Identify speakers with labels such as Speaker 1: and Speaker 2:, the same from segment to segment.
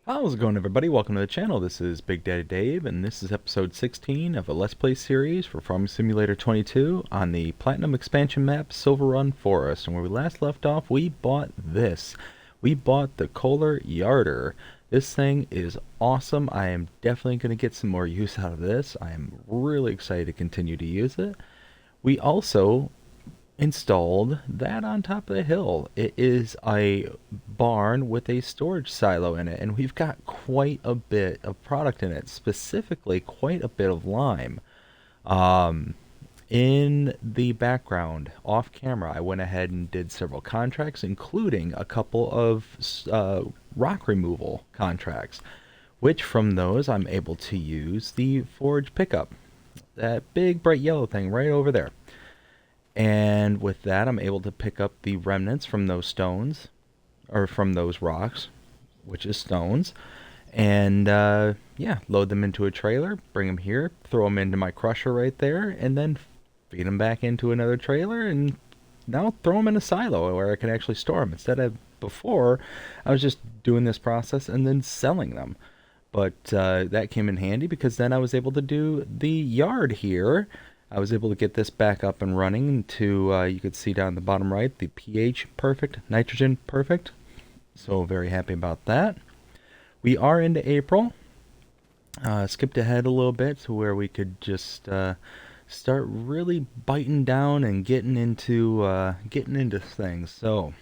Speaker 1: How's it going, everybody? Welcome to the channel. This is Big Daddy Dave, and this is episode 16 of a Let's Play series for Farming Simulator 22 on the Platinum expansion map, Silverrun Forest. And where we last left off, we bought this. We bought the Kohler Yarder. This thing is awesome. I am definitely going to get some more use out of this. I am really excited to continue to use it. We also installed that on top of the hill. It is a barn with a storage silo in it, and we've got quite a bit of product in it, specifically quite a bit of lime. Um, in the background, off camera, I went ahead and did several contracts, including a couple of rock removal contracts, which from those I'm able to use the forage pickup. That big bright yellow thing right over there. And with that, I'm able to pick up the remnants from those stones, or from those rocks, which is stones, and yeah, load them into a trailer, bring them here, throw them into my crusher right there, and then feed them back into another trailer, and now throw them in a silo where I can actually store them. Instead of before, I was just doing this process and then selling them. But that came in handy because then I was able to do the yard here. I was able to get this back up and running to, you could see down the bottom right, the pH perfect, nitrogen perfect. So very happy about that. We are into April. Skipped ahead a little bit to where we could just start really biting down and getting into things. So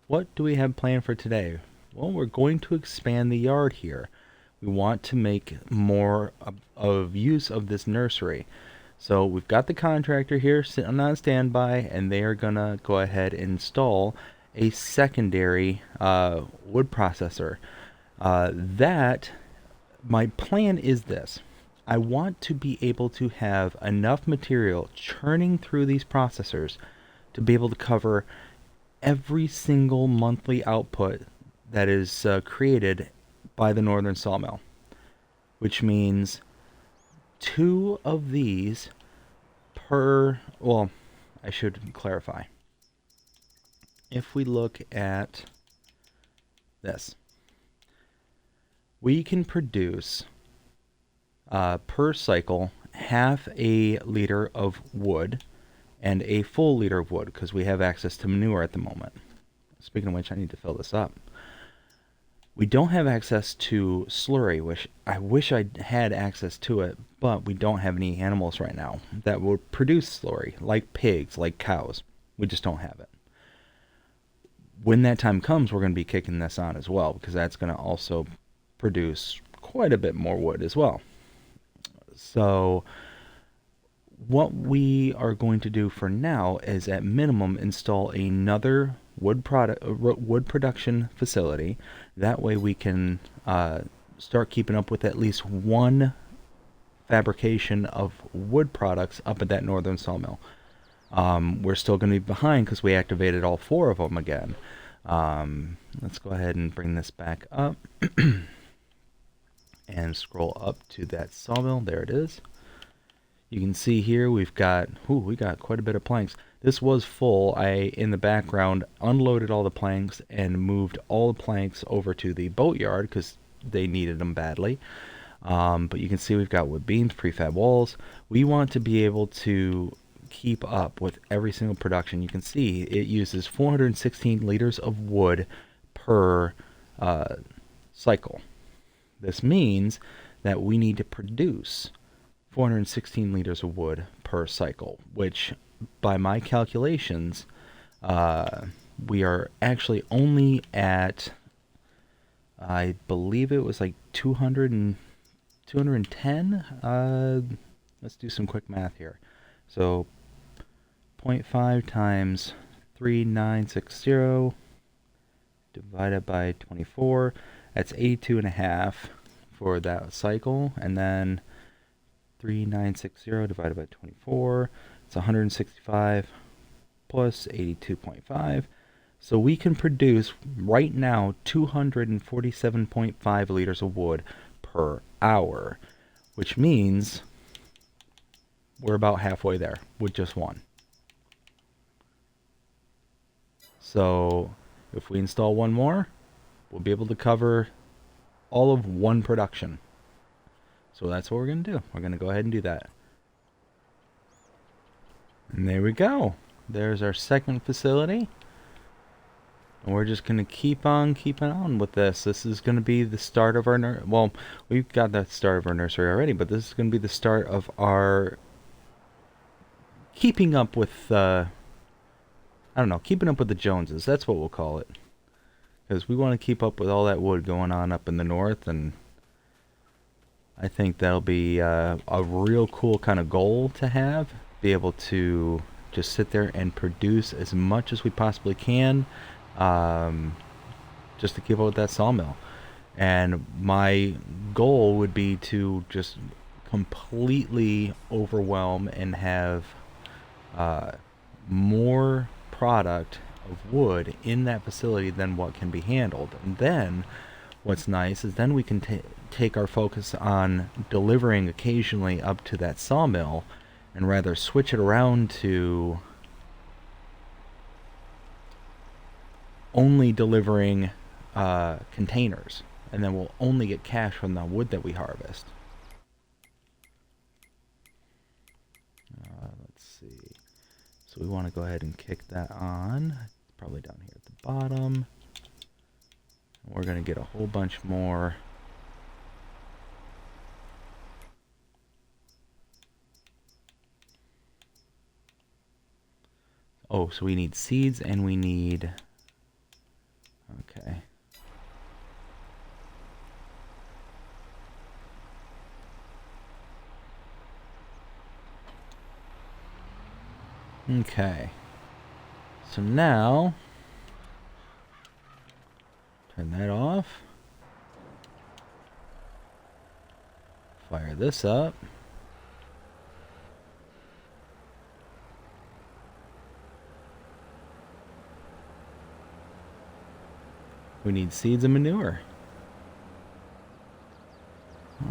Speaker 1: what do we have planned for today? Well, we're going to expand the yard here. We want to make more of use of this nursery. So we've got the contractor here sitting on standby, and they are going to go ahead and install a secondary wood processor. My plan is this. I want to be able to have enough material churning through these processors to be able to cover every single monthly output that is created by the Northern Sawmill, which means two of these per, well, I should clarify. If we look at this, we can produce per cycle half a liter of wood and a full liter of wood because we have access to manure at the moment. Speaking of which, I need to fill this up. We don't have access to slurry, which I wish I had access to it, but we don't have any animals right now that will produce slurry, like pigs, like cows. We just don't have it. When that time comes, we're going to be kicking this on as well, because that's going to also produce quite a bit more wood as well. So what we are going to do for now is at minimum install another wood production facility. That way we can start keeping up with at least one fabrication of wood products up at that northern sawmill. We're still going to be behind because we activated all four of them again. Let's go ahead and bring this back up and scroll up to that sawmill. There it is. You can see here we got quite a bit of planks. This was full. I, in the background, unloaded all the planks and moved all the planks over to the boatyard because they needed them badly. But you can see we've got wood beams, prefab walls. We want to be able to keep up with every single production. You can see it uses 416 liters of wood per cycle. This means that we need to produce 416 liters of wood per cycle, which by my calculations, we are actually only at, I believe it was like 210. Let's do some quick math here. So 0.5 times 3960 divided by 24, that's 82.5 for that cycle, and then 3960 divided by 24, it's 165 plus 82.5. So we can produce right now 247.5 liters of wood per hour, which means we're about halfway there with just one. So if we install one more, we'll be able to cover all of one production. So that's what we're going to do. We're going to go ahead and do that. And there we go. There's our second facility. And we're just going to keep on keeping on with this. This is going to be the start of our... Well, we've got the start of our nursery already, but this is going to be the start of our... keeping up with... I don't know, keeping up with the Joneses. That's what we'll call it. Because we want to keep up with all that wood going on up in the north, and I think that'll be a real cool kind of goal to have. Be able to just sit there and produce as much as we possibly can, just to keep up with that sawmill. And my goal would be to just completely overwhelm and have more product of wood in that facility than what can be handled. And then what's nice is then we can take our focus on delivering occasionally up to that sawmill, and rather switch it around to only delivering containers, and then we'll only get cash from the wood that we harvest. Let's see. So we want to go ahead and kick that on. Probably down here at the bottom. We're going to get a whole bunch more. Oh, so we need seeds and we need... Okay. Okay. So now, turn that off. Fire this up. We need seeds and manure.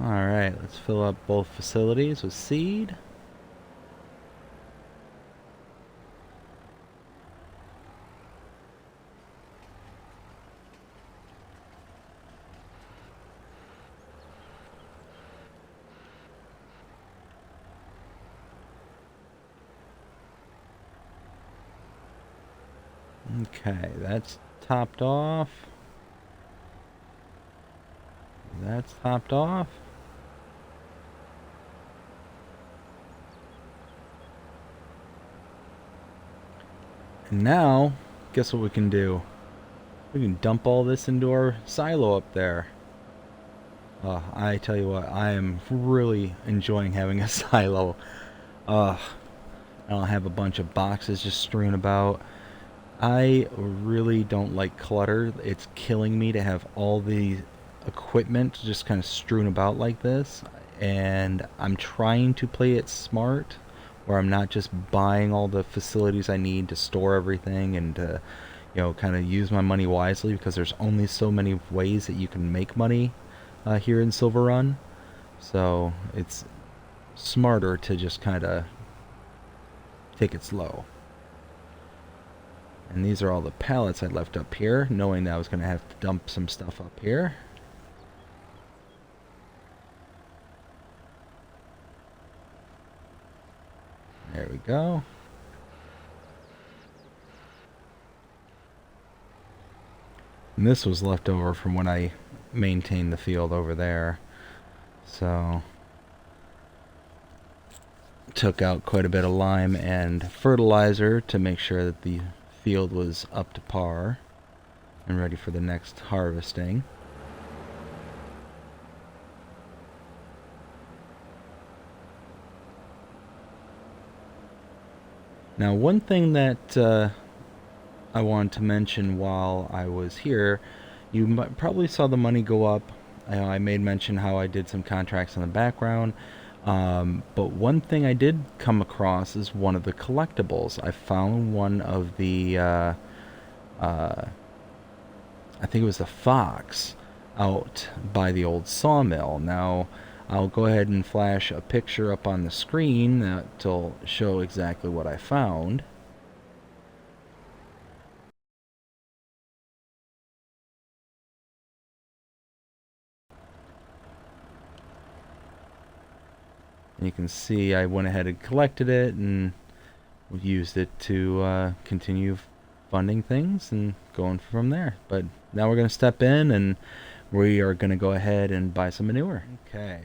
Speaker 1: Alright, let's fill up both facilities with seed. Okay, that's topped off. That's topped off. And now, guess what we can do? We can dump all this into our silo up there. I tell you what, I am really enjoying having a silo. I don't have a bunch of boxes just strewn about. I really don't like clutter. It's killing me to have all the equipment just kind of strewn about like this, and I'm trying to play it smart, where I'm not just buying all the facilities I need to store everything and to, you know, kind of use my money wisely, because there's only so many ways that you can make money here in Silverrun. So it's smarter to just kind of take it slow. And these are all the pallets I left up here, knowing that I was going to have to dump some stuff up here. There we go. And this was left over from when I maintained the field over there. So took out quite a bit of lime and fertilizer to make sure that the field was up to par and ready for the next harvesting. Now, one thing that I wanted to mention while I was here, you probably saw the money go up. I made mention how I did some contracts in the background. But one thing I did come across is one of the collectibles. I found one of the, I think it was the fox out by the old sawmill. Now, I'll go ahead and flash a picture up on the screen that'll show exactly what I found. And you can see I went ahead and collected it and used it to continue funding things and going from there. But now we're going to step in and we are going to go ahead and buy some manure. Okay.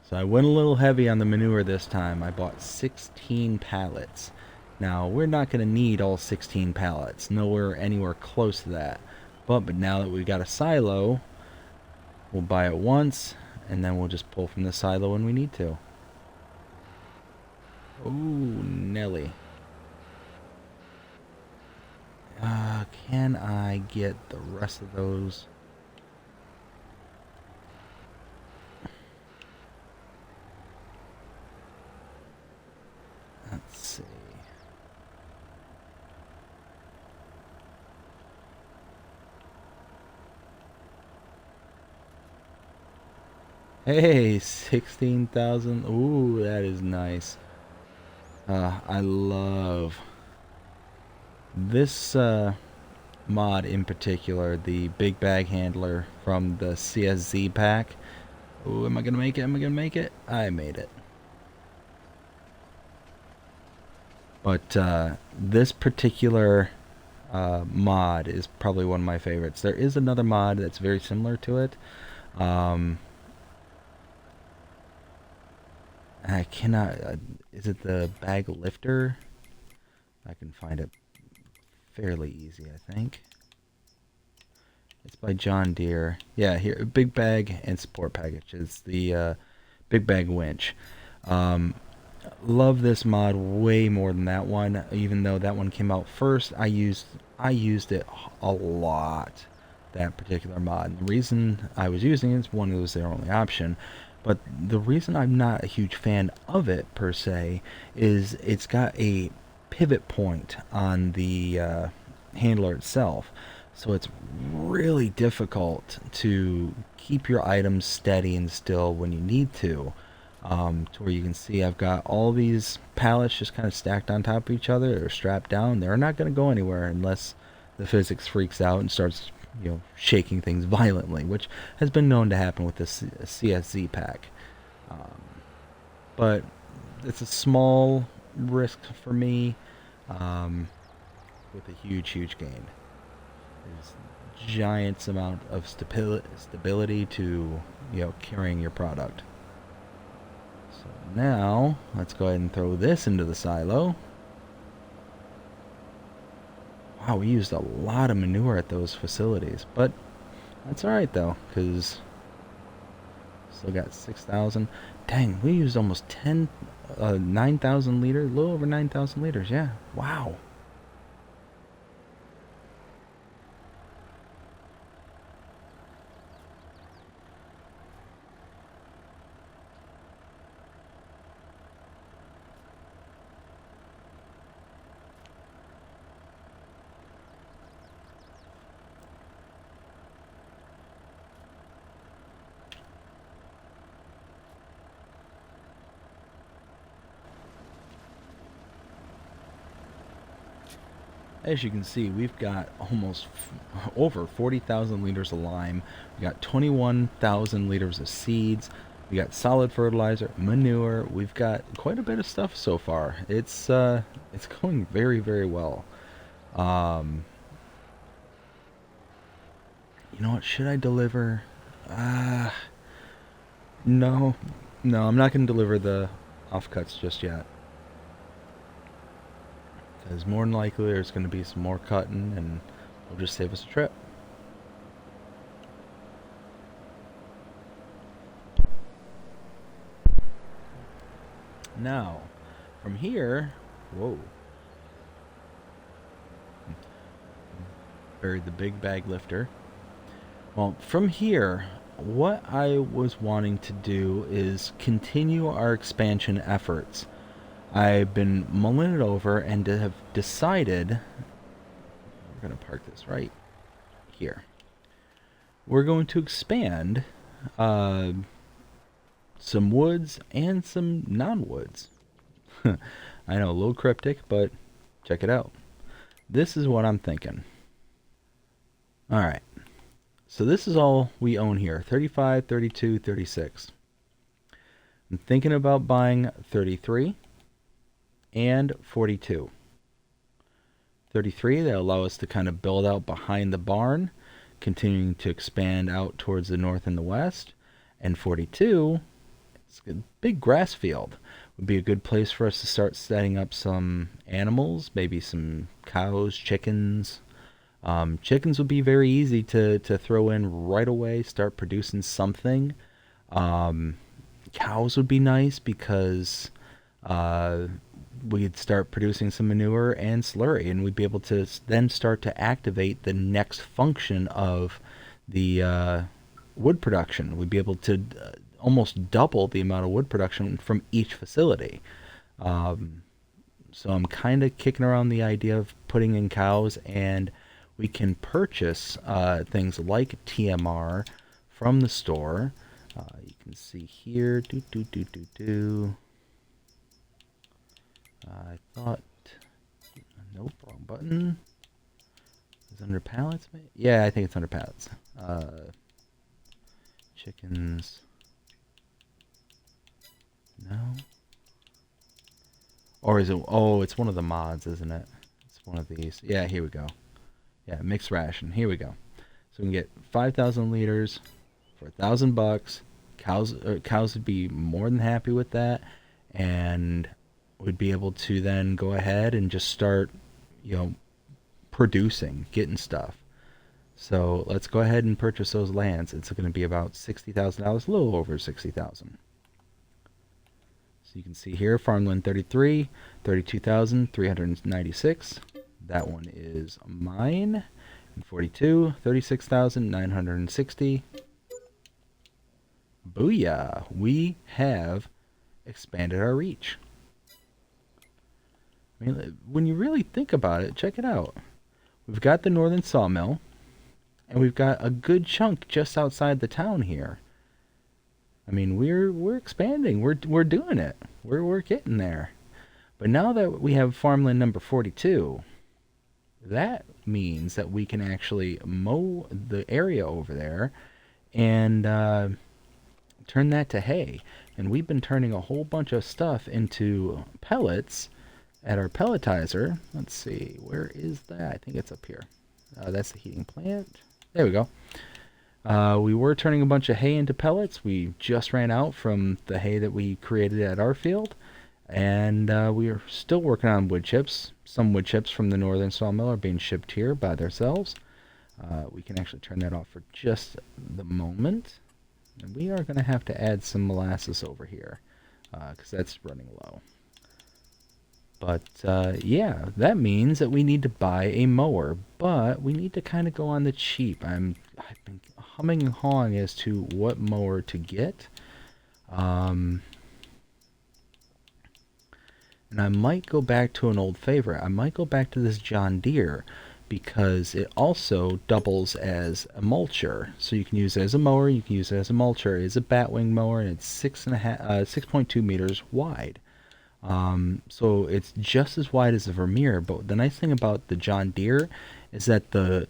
Speaker 1: So I went a little heavy on the manure this time. I bought 16 pallets. Now, we're not going to need all 16 pallets. Nowhere anywhere close to that. But now that we've got a silo, we'll buy it once, and then we'll just pull from the silo when we need to. Ooh, Nelly. Can I get the rest of those? Let's see. Hey, 16,000. Ooh, that is nice. I love this mod in particular, the big bag handler from the CSZ pack. Ooh, am I gonna make it? Am I gonna make it? I made it. But this particular mod is probably one of my favorites. There is another mod that's very similar to it. I cannot. Is it the bag lifter? I can find it fairly easy, I think. It's by John Deere. Yeah, here, big bag and support package is the big bag winch. Love this mod way more than that one, even though that one came out first. I used it a lot, that particular mod. And the reason I was using it is, one, it was their only option, but the reason I'm not a huge fan of it per se is it's got a pivot point on the handler itself, so it's really difficult to keep your items steady and still when you need to. To where you can see I've got all these pallets just kind of stacked on top of each other. They're strapped down. They're not going to go anywhere unless the physics freaks out and starts, shaking things violently, which has been known to happen with the CSZ pack. But it's a small risk for me, with a huge gain. There's giant amount of stability to carrying your product. So now let's go ahead and throw this into the silo. Wow, we used a lot of manure at those facilities, but that's alright though, because still got 6,000. Dang, we used almost 9,000 liters, a little over 9,000 liters, yeah. Wow. As you can see, we've got almost over 40,000 liters of lime. We got 21,000 liters of seeds. We got solid fertilizer, manure. We've got quite a bit of stuff so far. It's going very well. You know what? Should I deliver? No, I'm not going to deliver the offcuts just yet. Because more than likely there's going to be some more cutting and it'll just save us a trip. Now, from here, whoa. Buried the big bag lifter. Well, from here, what I was wanting to do is continue our expansion efforts. I've been mulling it over and have decided we're going to park this right here. We're going to expand some woods and some non-woods. I know, a little cryptic, but check it out. This is what I'm thinking. Alright, so this is all we own here, 35, 32, 36. I'm thinking about buying 33 and 42. 33, that allow us to kind of build out behind the barn, continuing to expand out towards the north and the west. And 42, it's a big grass field. Would be a good place for us to start setting up some animals, maybe some cows, chickens. Chickens would be very easy to throw in right away, start producing something. Um, Cows would be nice because uh, we'd start producing some manure and slurry, and we'd be able to then start to activate the next function of the wood production. We'd be able to almost double the amount of wood production from each facility. Um, so I'm kind of kicking around the idea of putting in cows, and we can purchase things like TMR from the store. You can see here, I thought, nope, wrong button. Is it under pallets? Yeah, I think it's under pallets. Chickens. No. Or is it? Oh, it's one of the mods, isn't it? It's one of these. Yeah, here we go. Yeah, mixed ration. Here we go. So we can get 5,000 liters for $1,000. Cows would be more than happy with that, and we'd be able to then go ahead and just start, producing, getting stuff. So let's go ahead and purchase those lands. It's going to be about $60,000, a little over 60,000. So you can see here, farmland 33, 32,396. That one is mine. And 42, 36,960. Booyah! We have expanded our reach. I mean, when you really think about it, check it out. We've got the northern sawmill, and we've got a good chunk just outside the town here. I mean, we're expanding. We're doing it. We're getting there. But now that we have farmland number 42, that means that we can actually mow the area over there and turn that to hay. And we've been turning a whole bunch of stuff into pellets at our pelletizer. Let's see, where is that? I think it's up here. That's the heating plant. There we go. We were turning a bunch of hay into pellets. We just ran out from the hay that we created at our field. And we are still working on wood chips. Some wood chips from the northern sawmill are being shipped here by themselves. We can actually turn that off for just the moment. And we are going to have to add some molasses over here because that's running low. But yeah, that means that we need to buy a mower, but we need to kind of go on the cheap. I've been humming and hawing as to what mower to get. And I might go back to an old favorite. I might go back to this John Deere because it also doubles as a mulcher. So you can use it as a mower, you can use it as a mulcher. It's a batwing mower, and it's 6.2 meters wide. So it's just as wide as a Vermeer, but the nice thing about the John Deere is that the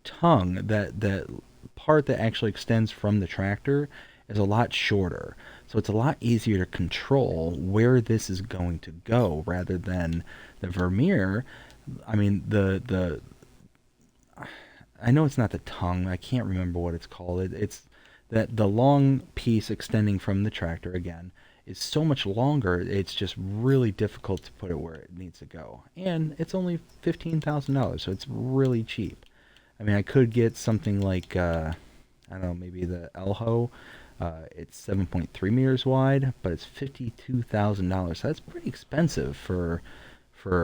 Speaker 1: tongue, that part that actually extends from the tractor, is a lot shorter. So it's a lot easier to control where this is going to go rather than the Vermeer. I mean, I know it's not the tongue. I can't remember what it's called. It's that the long piece extending from the tractor again is so much longer. It's just really difficult to put it where it needs to go. And it's only $15,000, so it's really cheap. I mean, I could get something like I don't know, maybe the Elho. It's 7.3 meters wide, but it's $52,000. So that's pretty expensive for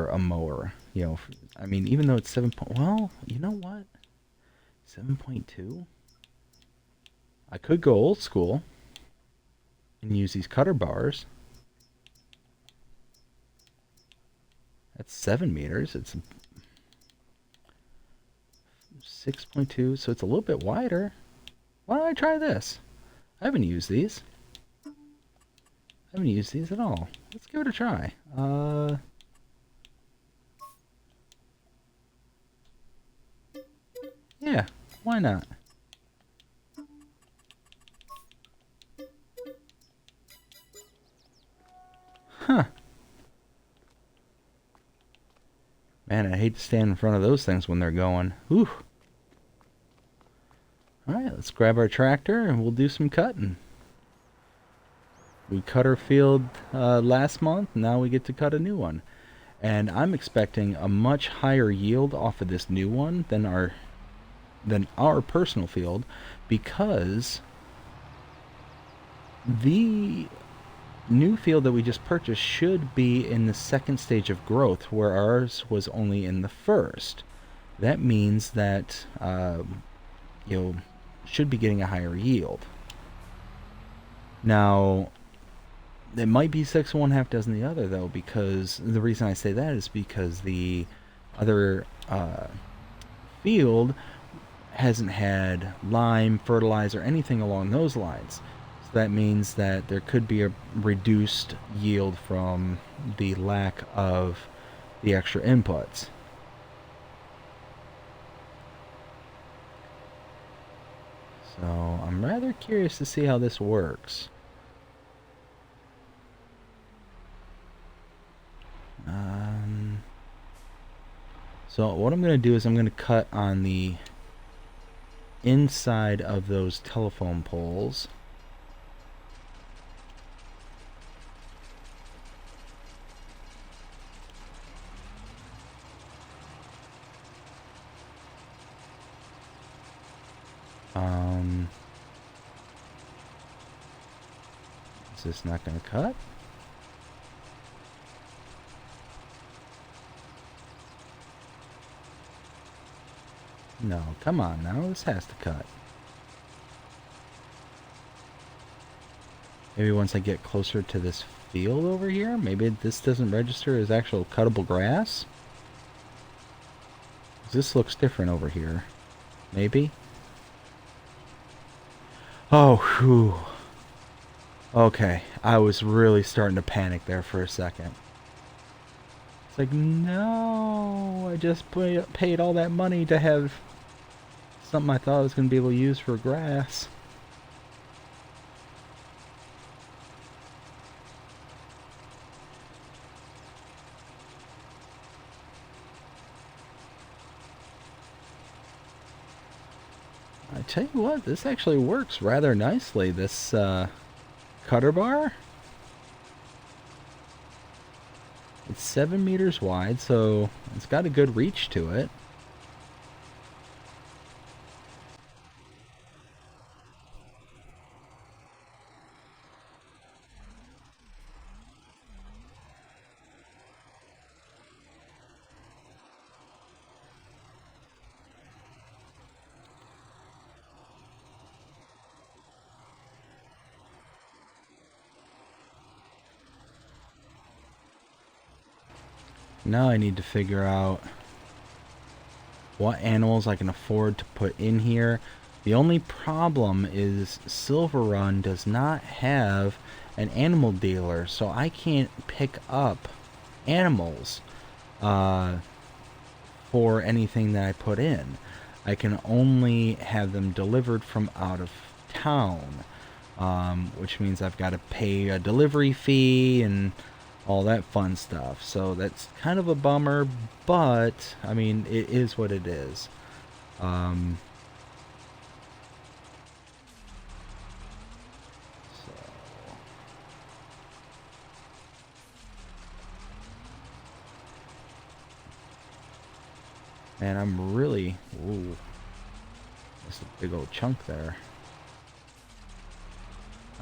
Speaker 1: a mower. I mean, even though it's 7. Well, you know what? 7.2. I could go old school and use these cutter bars. That's 7 meters. It's 6.2, so it's a little bit wider. Why don't I try this? I haven't used these. I haven't used these at all. Let's give it a try. Yeah, why not? Huh. Man, I hate to stand in front of those things when they're going. Whew. Alright, let's grab our tractor and we'll do some cutting. We cut our field last month, now we get to cut a new one. And I'm expecting a much higher yield off of this new one than our personal field, because the new field that we just purchased should be in the second stage of growth, where ours was only in the first. That means that should be getting a higher yield. Now, it might be 6 and 1/2 dozen the other, though, because the reason I say that is because the other field hasn't had lime, fertilizer, anything along those lines. So that means that there could be a reduced yield from the lack of the extra inputs. So I'm rather curious to see how this works. So what I'm going to do is I'm going to cut on the inside of those telephone poles. Is this not going to cut? No, come on now, this has to cut. Maybe once I get closer to this field over here, maybe this doesn't register as actual cuttable grass? This looks different over here. Maybe? Oh, whew. Okay, I was really starting to panic there for a second. It's like, no, I just paid all that money to have something I thought I was going to be able to use for grass. I tell you what, this actually works rather nicely, this cutter bar. It's 7 meters wide, so it's got a good reach to it. Now I need to figure out what animals I can afford to put in here. The only problem is Silverrun does not have an animal dealer, so I can't pick up animals for anything that I put in. I can only have them delivered from out of town, which means I've got to pay a delivery fee and all that fun stuff. So that's kind of a bummer, but I mean, it is what it is. So. And I'm really, ooh, that's a big old chunk there.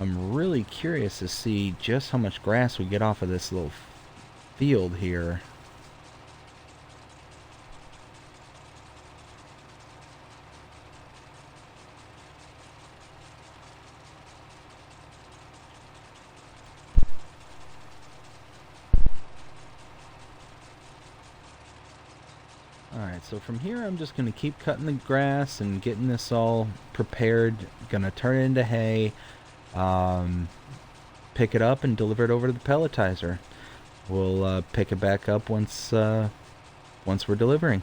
Speaker 1: I'm really curious to see just how much grass we get off of this little field here. Alright, so from here I'm just going to keep cutting the grass and getting this all prepared. Gonna turn it into hay. Pick it up and deliver it over to the pelletizer. We'll pick it back up once we're delivering.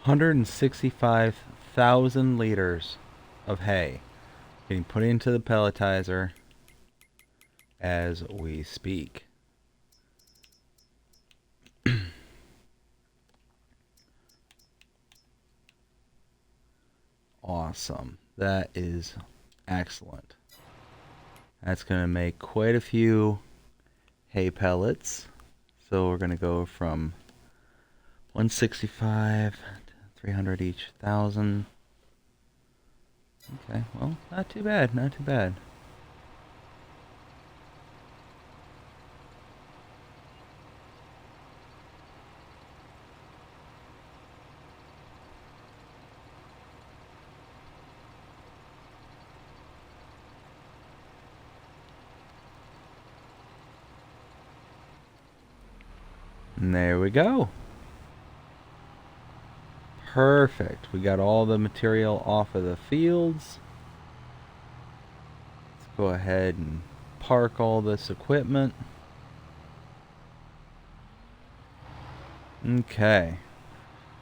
Speaker 1: 165,000 liters of hay getting put into the pelletizer as we speak. Awesome. That is excellent. That's going to make quite a few hay pellets. So we're going to go from 165 to 300 each thousand. Okay, well, not too bad, not too bad. And there we go. Perfect. We got all the material off of the fields. Let's go ahead and park all this equipment. Okay.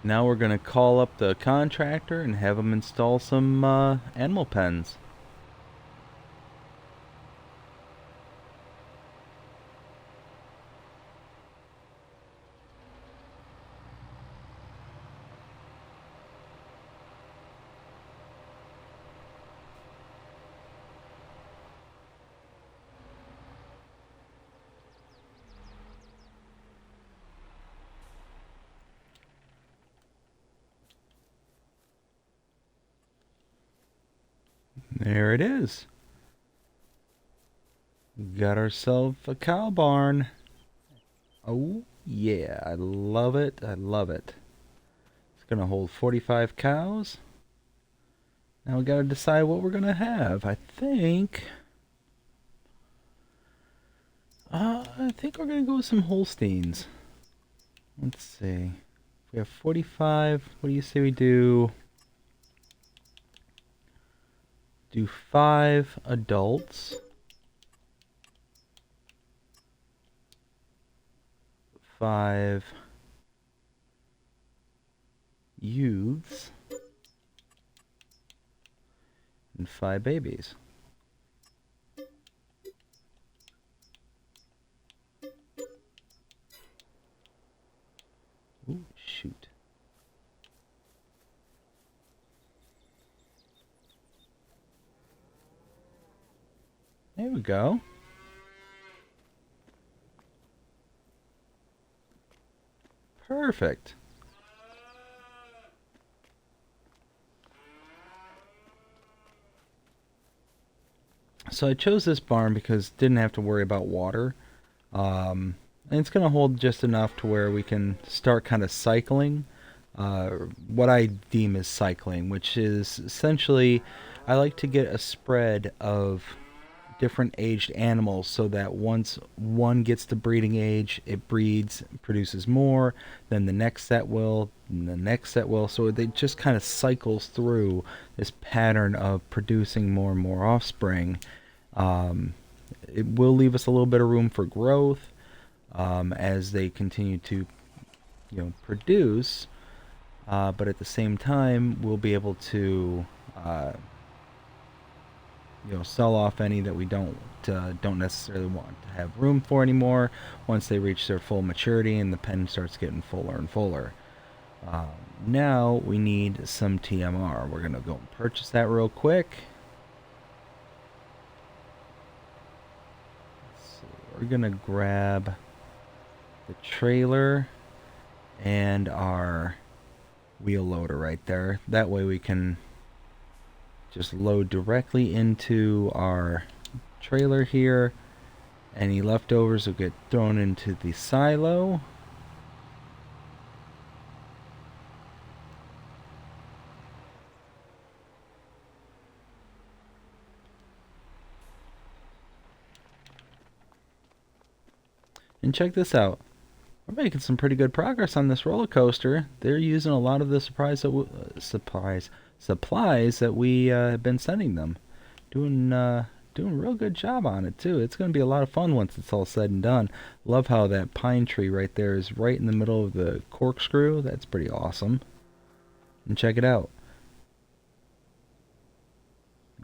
Speaker 1: Now we're going to call up the contractor and have him install some animal pens. There it is. Got ourselves a cow barn. Oh, yeah. I love it. I love it. It's going to hold 45 cows. Now we got to decide what we're going to have. I think we're going to go with some Holsteins. Let's see. We have 45. What do you say we do? Do 5 adults. 5 youths. And 5 babies. Ooh, shoot. There we go. Perfect. So I chose this barn because didn't have to worry about water. And it's going to hold just enough to where we can start kind of cycling. What I deem as cycling, which is essentially I like to get a spread of different aged animals so that once one gets to breeding age, it breeds, produces more, then the next set will, and the next set will. So it just kind of cycles through this pattern of producing more and more offspring. It will leave us a little bit of room for growth as they continue to, produce. But at the same time, we'll be able to sell off any that we don't necessarily want to have room for anymore once they reach their full maturity and the pen starts getting fuller and fuller. Now we need some TMR. We're gonna go and purchase that real quick. So we're gonna grab the trailer and our wheel loader right there. That way we can just load directly into our trailer here. Any leftovers will get thrown into the silo. And check this out. We're making some pretty good progress on this roller coaster. They're using a lot of the supplies that we have been sending them. Doing a real good job on it too. It's going to be a lot of fun once it's all said and done. Love how that pine tree right there is right in the middle of the corkscrew. That's pretty awesome. and check it out.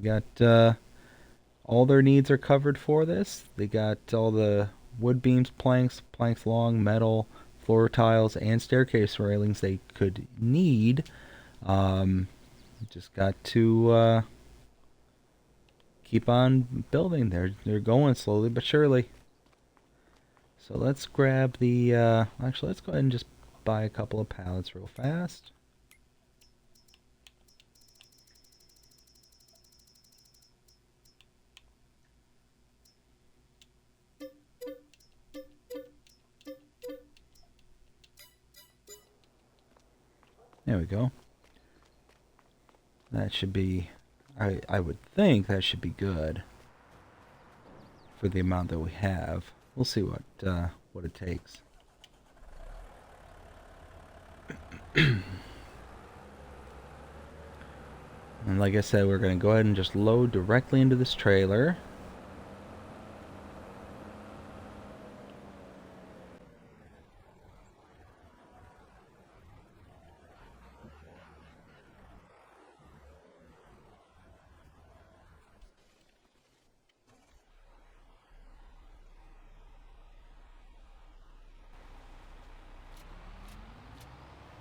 Speaker 1: Got all their needs are covered for this. They got all the wood beams, planks long, metal, floor tiles, and staircase railings they could need. Um, just got to keep on building. They're going slowly but surely. So let's grab the. Actually, let's go ahead and just buy a couple of pallets real fast. There we go. That should be. I would think that should be good for the amount that we have. We'll see what it takes. And like I said, we're going to go ahead and just load directly into this trailer.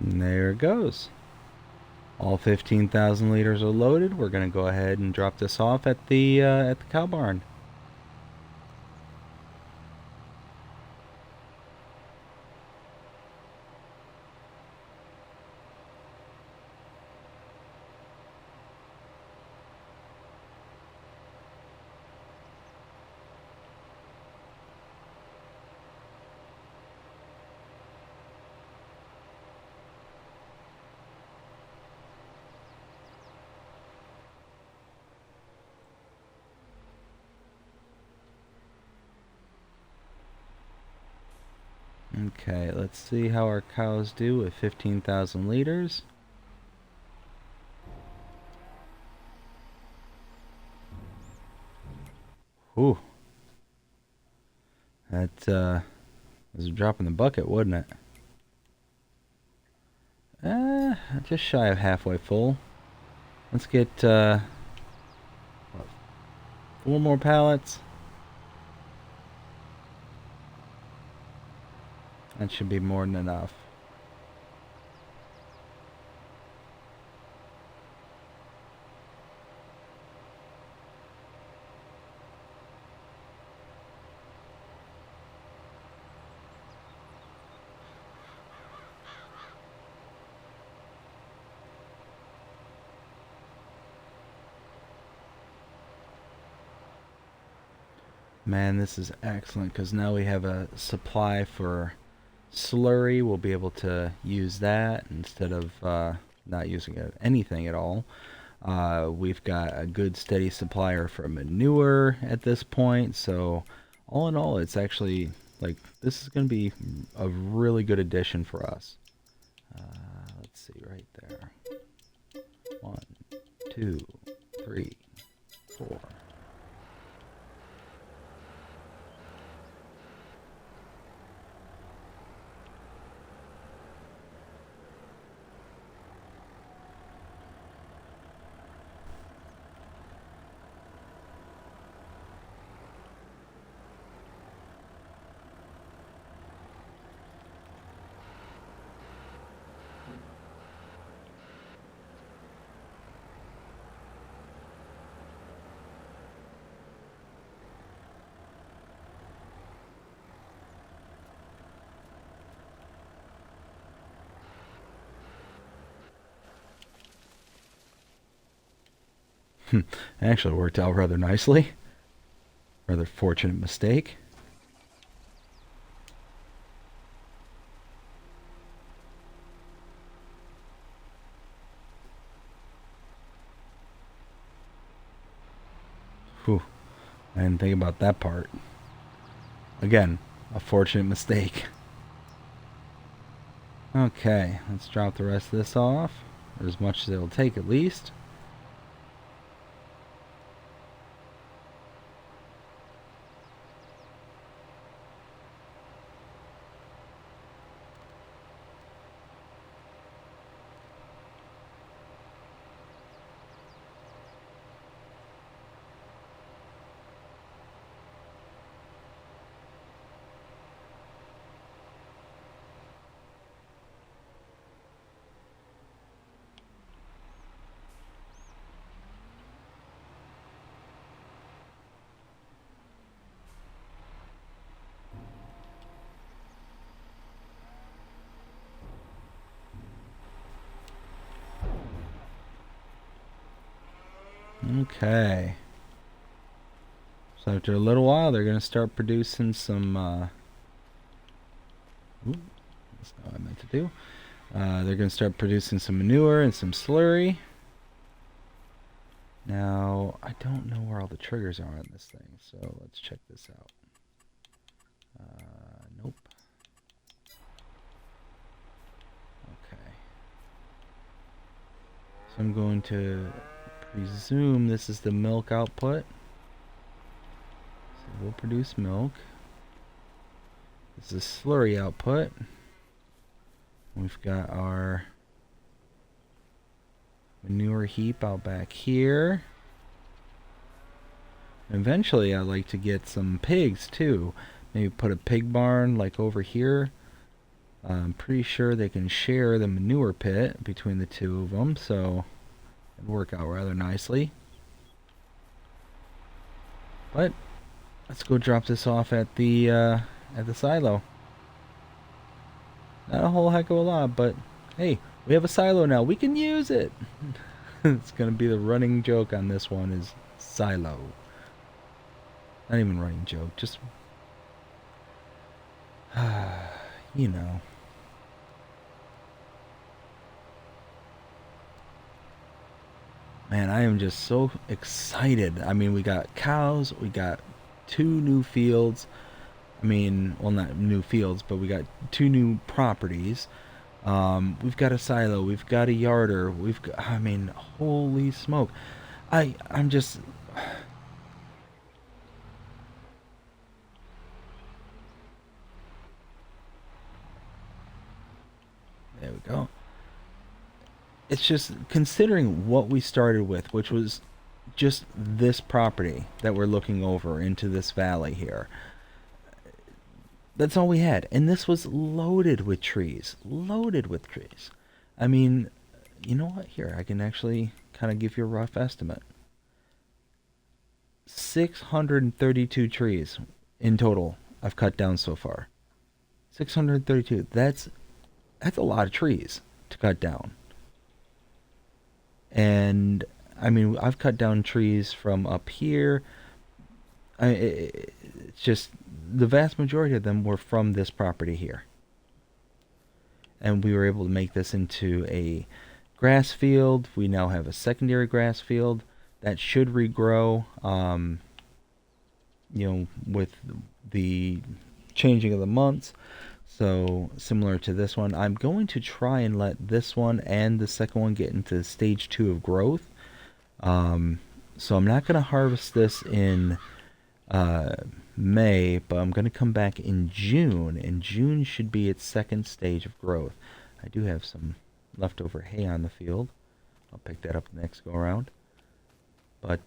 Speaker 1: And there it goes. All 15,000 liters are loaded. We're going to go ahead and drop this off at the cow barn. Okay, let's see how our cows do with 15,000 liters. Whew. That was a drop in the bucket, wasn't it? Just shy of halfway full. Let's get what, 4 more pallets. That should be more than enough. Man, this is excellent because now we have a supply for slurry. We'll be able to use that instead of not using anything at all. We've got a good steady supplier for manure at this point. So all in all, it's actually like this is going to be a really good addition for us. Let's see right there. 1, 2, 3, 4. Actually worked out rather nicely. Rather fortunate mistake. Whew. I didn't think about that part. Again, a fortunate mistake. Okay, let's drop the rest of this off. Or as much as it'll take at least. Okay. So after a little while, they're going to start producing some, ooh, that's not what I meant to do. They're going to start producing some manure and some slurry. Now, I don't know where all the triggers are on this thing, so let's check this out. Nope. Okay. So I'm going to presume this is the milk output. So we'll produce milk. This is slurry output. We've got our manure heap out back here. Eventually I'd like to get some pigs too. Maybe put a pig barn like over here. I'm pretty sure they can share the manure pit between the two of them, so it'd work out rather nicely. But let's go drop this off at the silo. Not a whole heck of a lot, but hey, we have a silo now. We can use it. It's gonna be the running joke on this one is silo. Not even running joke, just you know. Man, I am just so excited. I mean, we got cows, we got 2 new fields. I mean, well, not new fields, but we got 2 new properties. We've got a silo, we've got a yarder, we've got, I mean, holy smoke. I'm just, there we go. It's just considering what we started with, which was just this property that we're looking over into this valley here. That's all we had. And this was loaded with trees. Loaded with trees. I mean, you know what? Here, I can actually kind of give you a rough estimate. 632 trees in total I've cut down so far. 632. That's a lot of trees to cut down. And I mean, I've cut down trees from up here. It's just the vast majority of them were from this property here. And we were able to make this into a grass field. We now have a secondary grass field that should regrow, with the changing of the months. So similar to this one, I'm going to try and let this one and the second one get into stage 2 of growth. So I'm not going to harvest this in May, but I'm going to come back in June, and June should be its second stage of growth. I do have some leftover hay on the field. I'll pick that up the next go around. But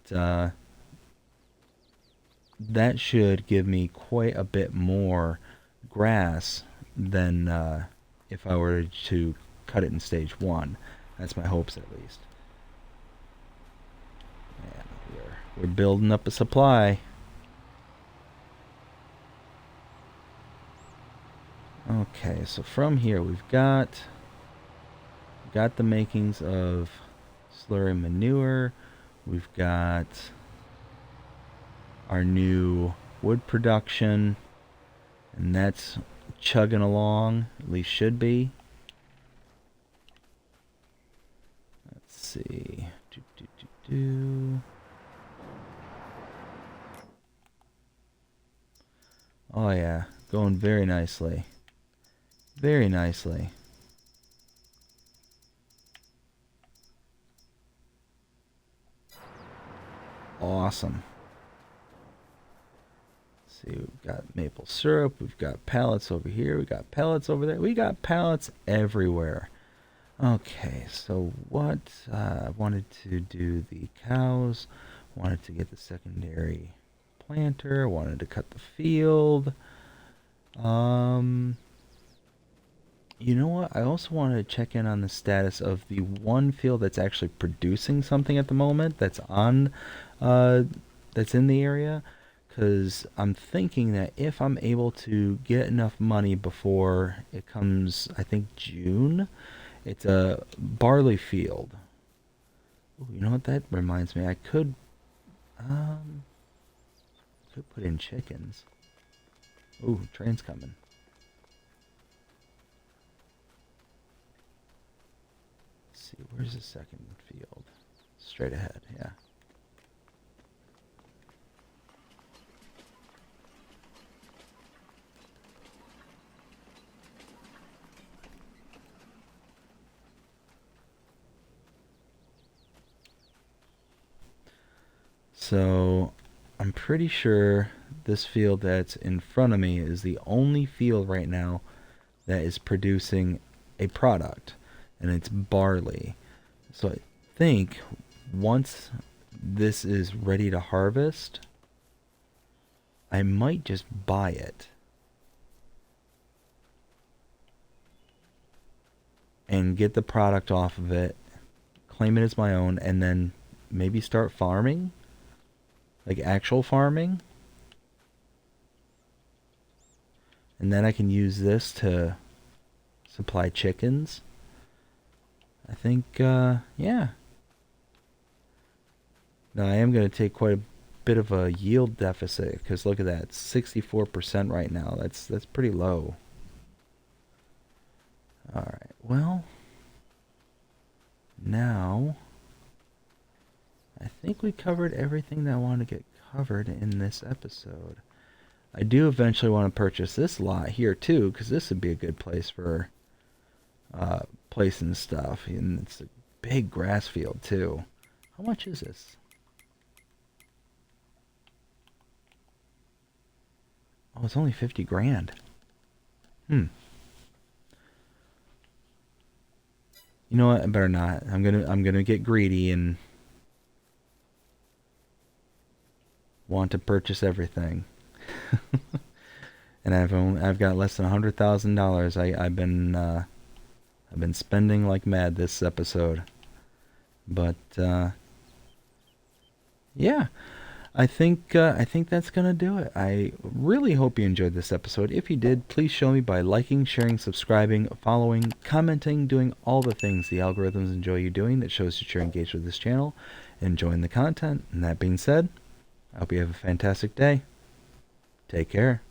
Speaker 1: that should give me quite a bit more grass than if I were to cut it in stage 1. That's my hopes, at least. And we're building up a supply. Okay, so from here we've got the makings of slurry manure. We've got our new wood production, and that's chugging along, at least should be. Let's see. Oh yeah, going very nicely. Very nicely. Awesome. Let's see, we've got maple syrup, we've got pallets over here, we got pallets over there, we got pallets everywhere. Okay, so what I wanted to do the cows, wanted to get the secondary planter, wanted to cut the field. You know what? I also wanted to check in on the status of the one field that's actually producing something at the moment. That's in the area, because I'm thinking that if I'm able to get enough money before it comes, I think June, it's a barley field. Ooh, you know what that reminds me? I um, could put in chickens. Ooh, train's coming. Let's see, where's the second field? Straight ahead, yeah. So, I'm pretty sure this field that's in front of me is the only field right now that is producing a product, and it's barley. So I think once this is ready to harvest, I might just buy it and get the product off of it, claim it as my own, and then maybe start farming, like actual farming. And then I can use this to supply chickens. I think, yeah. Now I am going to take quite a bit of a yield deficit because look at that, it's 64% right now. That's pretty low. All right. Well, now I think we covered everything that I wanted to get covered in this episode. I do eventually want to purchase this lot here too, because this would be a good place for placing stuff. And it's a big grass field too. How much is this? Oh, it's only 50 grand. Hmm. You know what? I better not. I'm gonna get greedy and want to purchase everything. And I've got less than $100,000. I've been spending like mad this episode. But yeah, I think that's gonna do it. I really hope you enjoyed this episode. If you did, please show me by liking, sharing, subscribing, following, commenting, doing all the things the algorithms enjoy you doing. That shows that you're engaged with this channel, enjoying the content. And that being said, I hope you have a fantastic day. Take care.